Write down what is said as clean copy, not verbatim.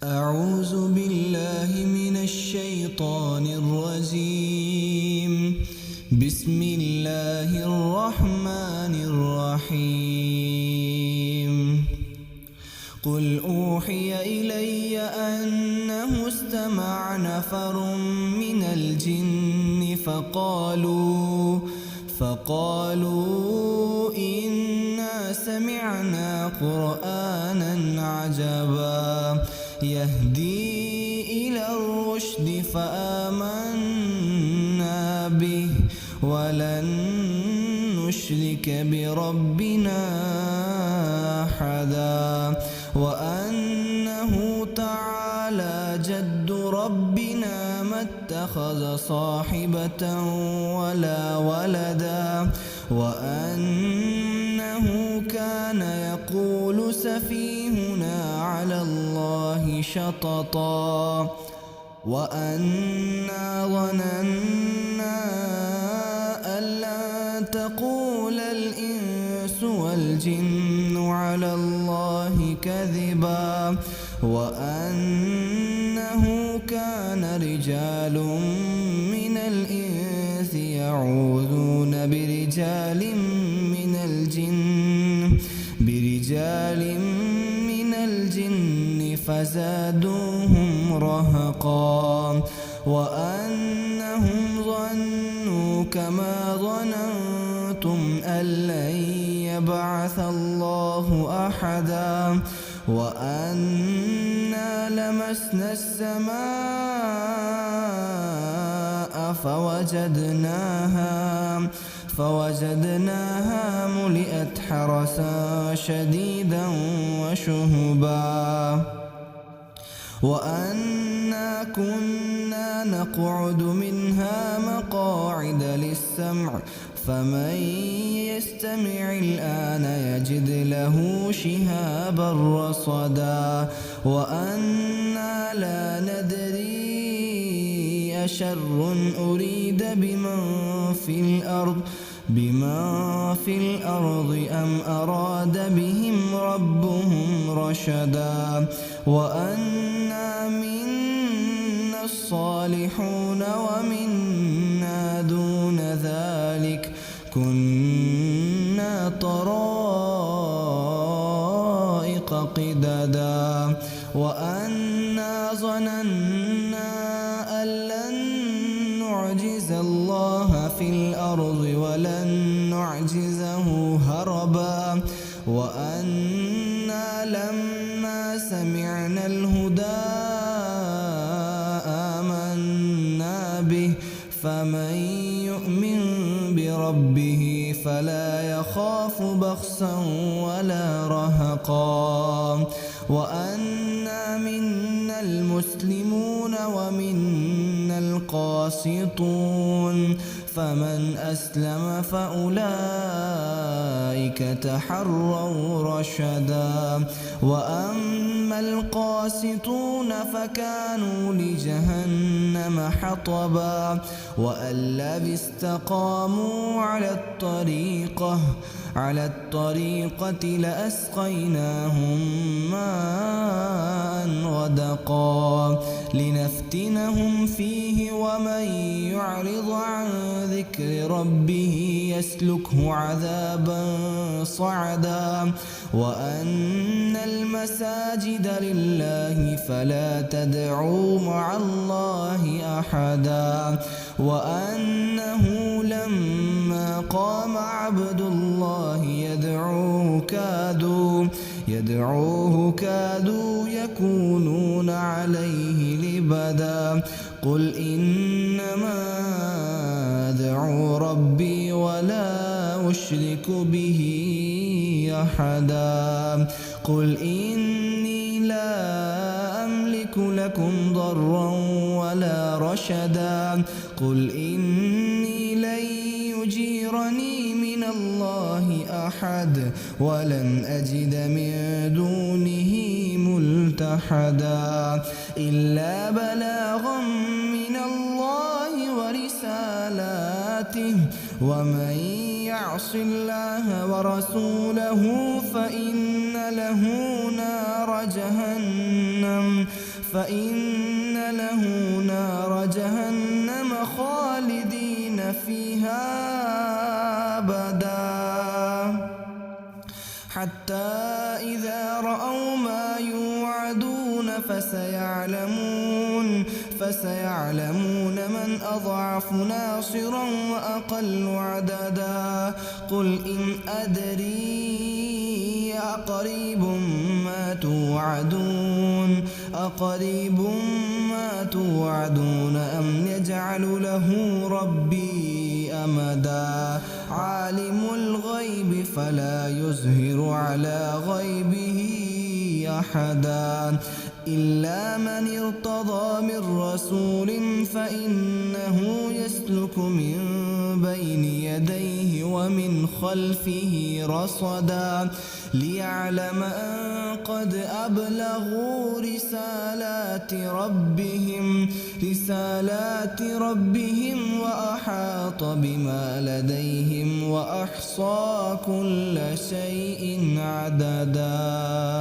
أعوذ بالله من الشيطان الرجيم. بسم الله الرحمن الرحيم. قل أوحي إلي أنه استمع نفر من الجن فقالوا إنا سمعنا قرآنا عجبا يهدي إلى الرشد فآمنا به ولن نشرك بربنا أحدا وأنه تعالى جد ربنا ما اتخذ صاحبة ولا ولدا وأنه كان يقول سفيهنا على الله شططا وأنا ظننا أن لن تقول الإنس والجن على الله كذبا وأنه كان رجال من الإنس يعوذون برجال من الجن فزادوهم رهقا وأنهم ظنوا كما ظننتم أن لن يبعث الله أحدا وأنا لمسنا السماء فوجدناها ملئت حرسا شديدا وشهبا وأنا كنا نقعد منها مقاعد للسمع فمن يستمع الآن يجد له شهابا رصدا وأنا لا ندري أشر أريد بمن في الأرض أم أراد بهم ربهم رشدا وأنا منا الصالحون ومنا دون ذلك كنا طرائق قددا وأنا ظننا أن لن نعجز الله في الأرض ولن نعجزه هربا وأنا لما سمعنا الهدى آمنا به فمن يؤمن بربه فلا يخاف بخسا ولا رهقا وأنا منا المسلمون ومنا القاسطون فمن أسلم فأولئك تحروا رشدا وأما القاسطون فكانوا لجهنم حطبا وأن لو استقاموا على الطريقة لأسقيناهم ماء غدقا لنفتنهم فيه ومن يعرض عن ذكر ربه يسلكه عذابا صعدا وأن المساجد لله فلا تدعوا مع الله أحدا وأنه لما قام عبد الله يدعوه كادوا يكونون عليه لبدا قل إنما أدعو ربي ولا أشرك به أحدا قل إني لا أملك لكم ضرا ولا رشدا قل إني لن يجيرني من الله أحد ولن أجد من دونه ملتحدا إلا بلاغا من الله ورسالاته ومن يعص الله ورسوله فإن له نار جهنم فإن له نار جهنم خالدين فيها أبدا حتى إذا رأوا ما يوعدون فسيعلمون من أضعف ناصرا وأقل عددا قل إن أدري أقريب ما توعدون أم يجعل له ربي أمدا عالم الغيب فلا يظهر على غيبه أحدا إلا من ارتضى من رسول فإنه يسلك من بين يديه ومن خلفه رصدا ليعلم أن قد أبلغوا رسالات ربهم وأحاط بما لديهم وأحصى كل شيء عددا.